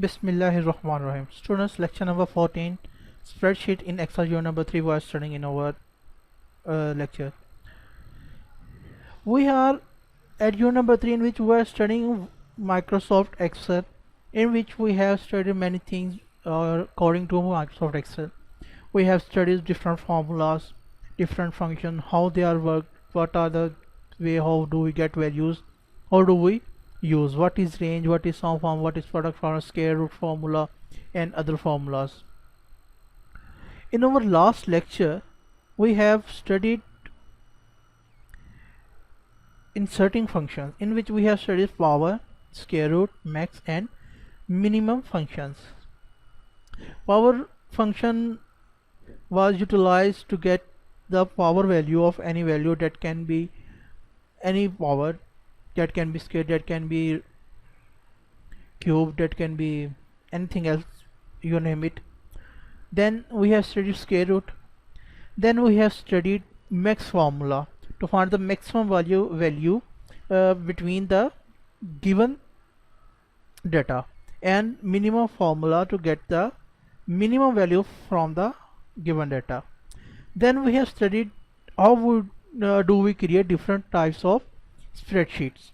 Bismillahirrahmanirrahim. Students, lecture number 14, spreadsheet in Excel unit number 3 we are studying in our lecture. We are at unit number 3 in which we are studying Microsoft Excel, in which we have studied many things according to Microsoft Excel. We have studied different formulas, different functions, how they are worked, what are the way, how do we get values, how do we use, what is range, what is sum form, what is product formula, square root formula, and other formulas. In our last lecture we have studied inserting functions, in which we have studied power, square root, max, and minimum functions. Power function was utilized to get the power value of any value, that can be any power, that can be square, that can be cube, that can be anything else, you name it. Then we have studied square root. Then we have studied max formula to find the maximum value between the given data, and minimum formula to get the minimum value from the given data. Then we have studied how do we create different types of spreadsheets.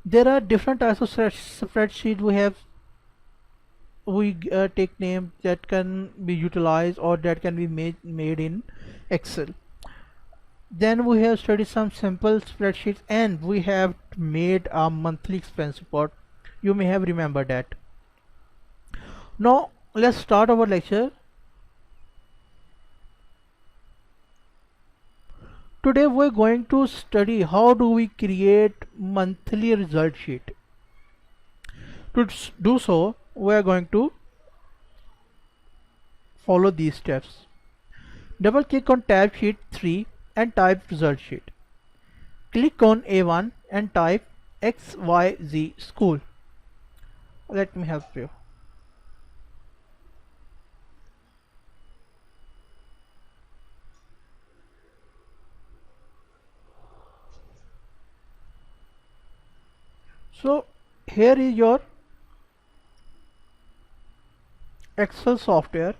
There are different types of spreadsheet. We take names that can be utilized or that can be made in Excel. Then we have studied some simple spreadsheets, and we have made a monthly expense report. You may have remembered that. Now let's start our lecture. Today we're going to study how do we create monthly result sheet. To do so, we are going to follow these steps. Double click on tab sheet 3 and type result sheet. Click on A1 and type XYZ school. Let me help you. So here is your Excel software,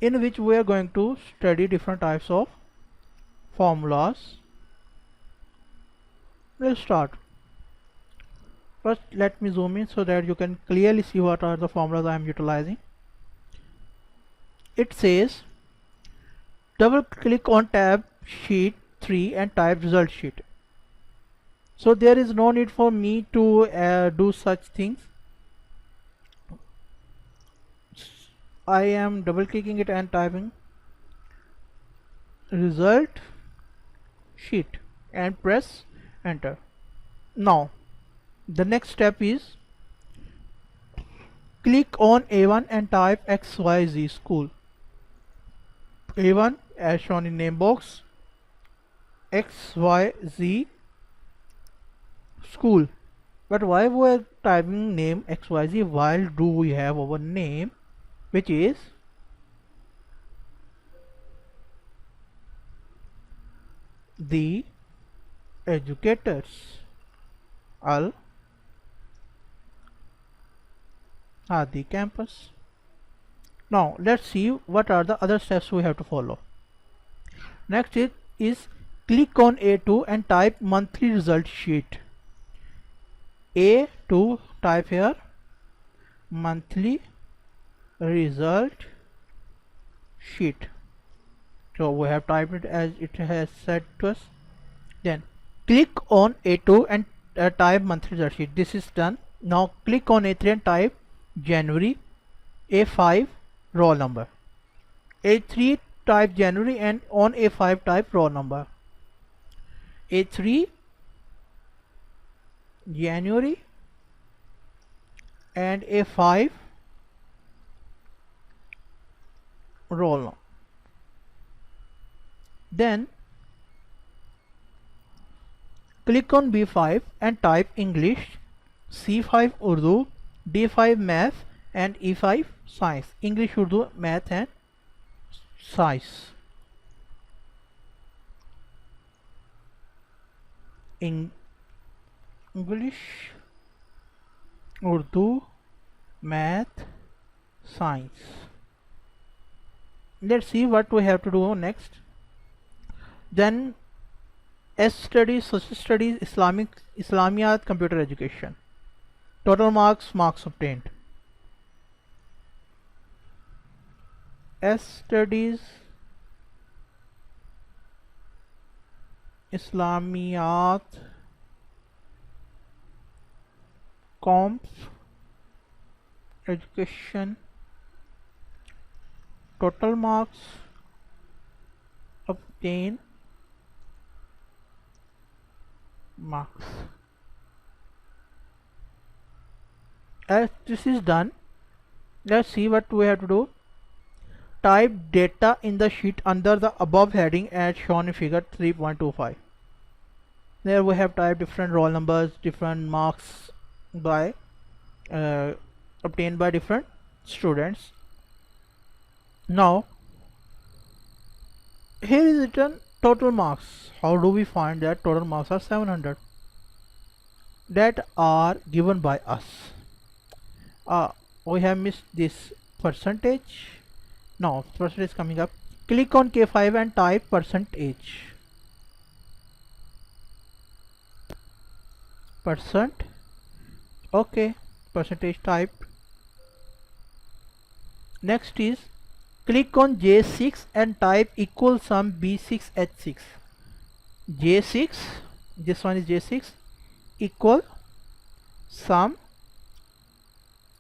in which we are going to study different types of formulas. Let's start. First let me zoom in so that you can clearly see what are the formulas I am utilizing. It says double click on tab sheet 3 and type result sheet. So there is no need for me to do such things. I am double clicking it and typing result sheet and press enter. Now the next step is click on A1 and type XYZ school. A1 as shown in name box, XYZ school. But why we are typing name XYZ while do we have our name, which is the educators Al Hadi campus. Now let's see what are the other steps we have to follow. Next is click on A2 and type monthly result sheet. A2, type here monthly result sheet. So we have typed it as it has said to us. Then click on A2 and type monthly result sheet. This is done. Now click on A3 and type January. A5 roll number. A3 type January, and on A5 type roll number. A3 January and A5 roll number. Then click on B5 and type English, C5 Urdu, D5 math, and E5 science. English, Urdu, math, and science. English, Urdu, math, science. Let's see what we have to do next. Then S studies, social studies, Islamiyat, computer education. Total marks obtained. S studies, Islamiyat, comps, education, total marks obtained, marks. As this is done, let's see what we have to do. Type data in the sheet under the above heading as shown in figure 3.25. There we have typed different roll numbers, different marks by obtained by different students. Now here is written total marks. How do we find that total marks are 700 that are given by us? We have missed this percentage. Now percentage is coming up. Click on K5 and type percentage. Okay, percentage typed. Next is click on J6 and type equal sum B6H6. J6, this one is J6, equal sum,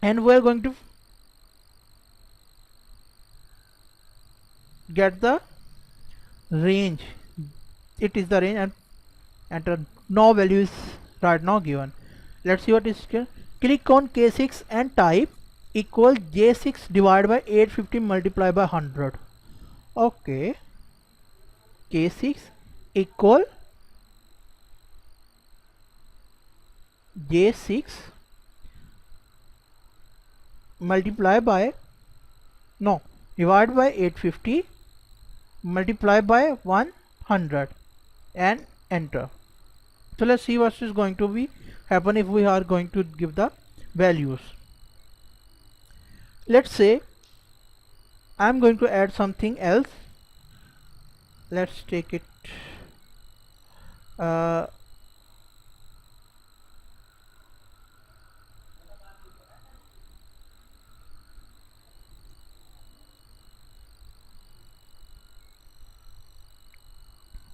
and we are going to get the range. It is the range and enter. No value is right now given. Let's see what is here. Click on K6 and type equal J6 divided by 850 multiplied by 100. Okay, K6 equal J6 multiply by divide by 850 multiply by 100 and enter. So let's see what is going to be happen if we are going to give the values. Let's say I'm going to add something else. Let's take it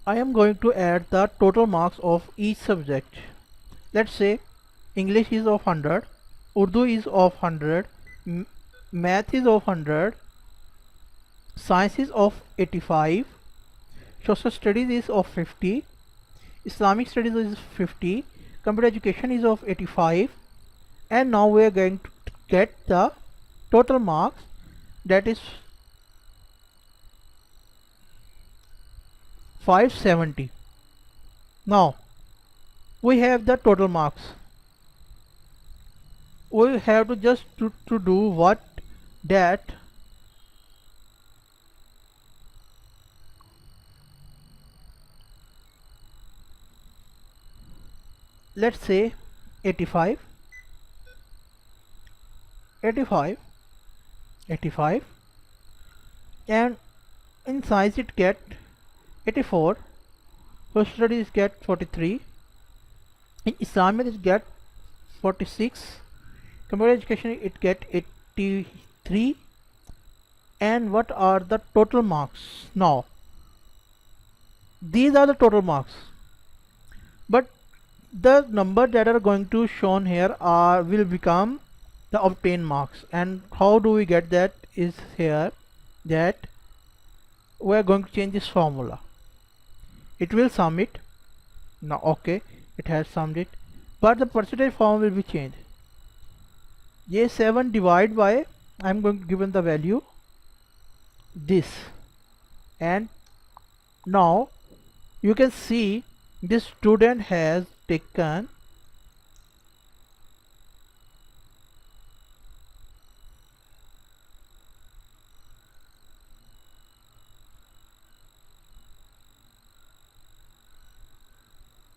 I am going to add the total marks of each subject. Let's say English is of 100, Urdu is of 100, math is of 100, science is of 85, social studies is of 50, Islamic studies is 50, computer education is of 85, and now we are going to get the total marks, that is 570. Now we have the total marks. We have to just to do what that let's say 85, 85, 85, and in science it get 84, social studies get 43, in Islamic it get 46, computer education it get 83, and what are the total marks? Now these are the total marks, but the number that are going to shown here will become the obtained marks. And how do we get that is here, that we are going to change this formula. It will sum it. Now okay, it has summed it, but the percentage form will be changed. J7 divide by, I am going to given the value this, and now you can see this student has taken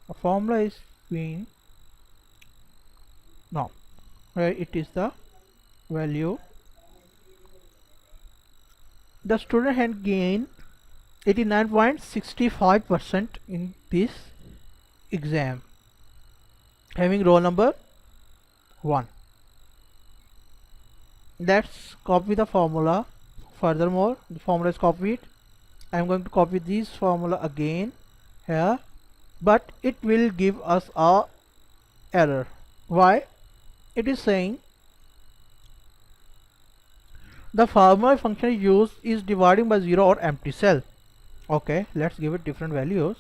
a formula is being Now where it is the value, the student had gained 89.65% in this exam, having roll number 1. Let's copy the formula. Furthermore, the formula is copied. I am going to copy this formula again here, but it will give us a error. Why? It is saying the formula function used is dividing by 0 or empty cell. Okay, let's give it different values.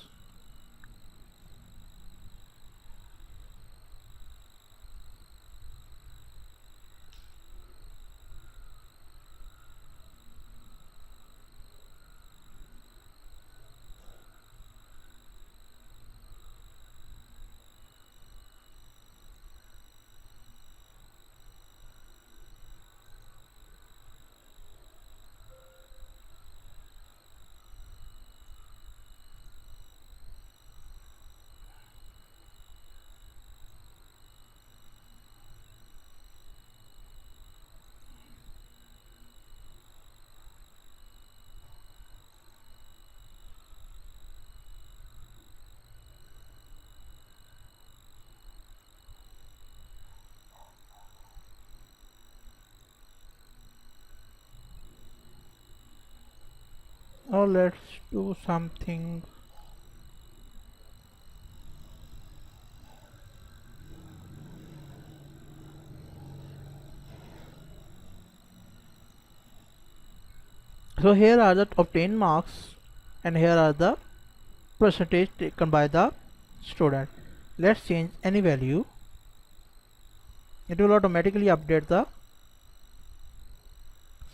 Now let's do something. So here are the obtained marks and here are the percentage taken by the student. Let's change any value. It will automatically update the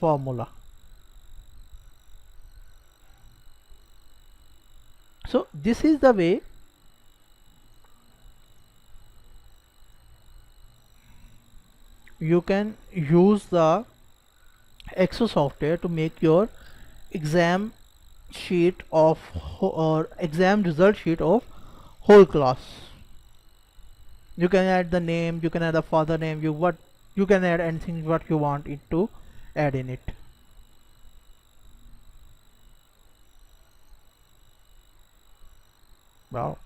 formula. So this is the way you can use the Excel software to make your exam sheet of or exam result sheet of whole class. You can add the name, you can add the father name, you can add anything what you want it to add in it. Wow.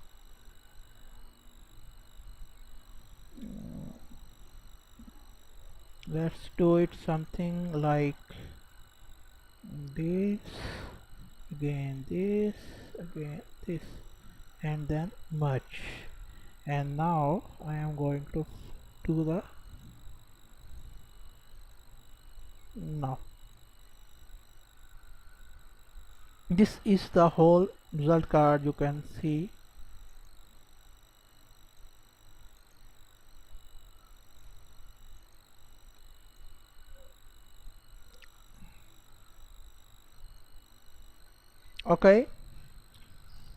Let's do it something like this, again this, again this, and then merge. And now I am going to do the now. This is the whole result card, you can see. Okay,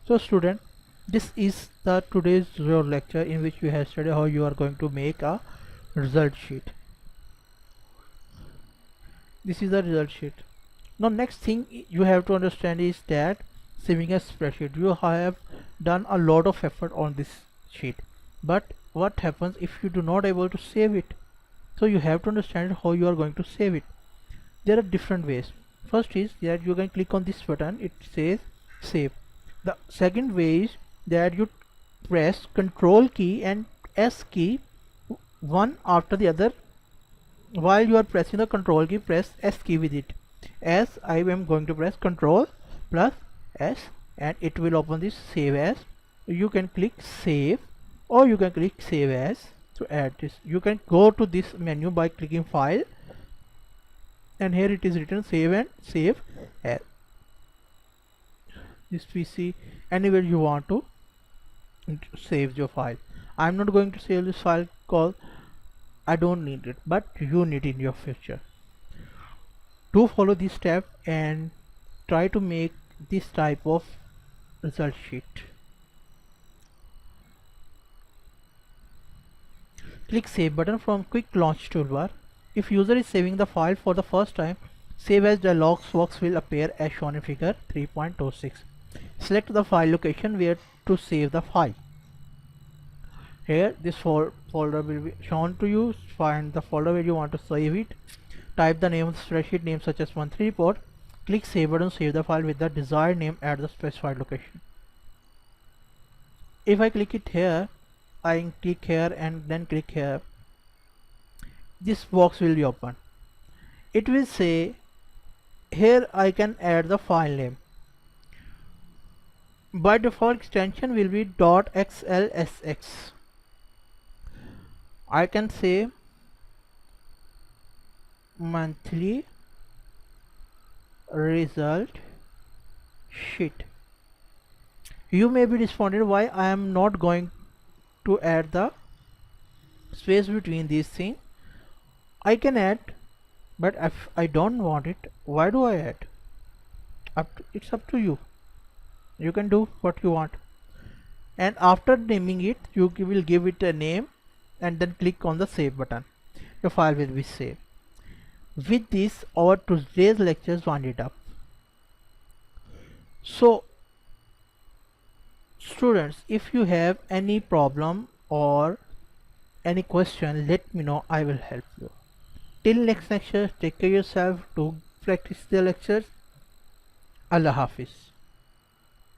so student, this is the today's your lecture in which we have studied how you are going to make a result sheet. This is the result sheet. Now next thing you have to understand is that saving a spreadsheet, you have done a lot of effort on this sheet, but what happens if you do not able to save it? So you have to understand how you are going to save it. There are different ways. First is that you can click on this button, it says save. The second way is that you press Control key and S key one after the other. While you are pressing the Control key, press S key with it. As I am going to press Control plus S and it will open this save as. You can click save or you can click save as to add this. You can go to this menu by clicking file and here it is written save and save as. This PC anywhere you want to save your file. I'm not going to save this file because I don't need it, but you need it in your future. Do follow this step and try to make this type of result sheet. Click save button from quick launch toolbar. If user is saving the file for the first time, save as dialog box will appear as shown in figure 3.26. Select the file location where to save the file. Here this folder will be shown to you. Find the folder where you want to save it. Type the name of the spreadsheet name such as monthly report. Click save button, save the file with the desired name at the specified location. If I click it here, I click here and then click here, this box will be open. It will say here I can add the file name. By default extension will be .xlsx. I can say monthly result sheet. You may be disappointed why I am not going to add the space between these things. I can add, but if I don't want it, why do I add? It's up to you. You can do what you want. And after naming it, you will give it a name and then click on the save button. Your file will be saved. With this, our today's lectures winded up. So students, if you have any problem or any question, let me know. I will help you. Till next lecture, take care of yourself. To practice the lectures. Allah Hafiz.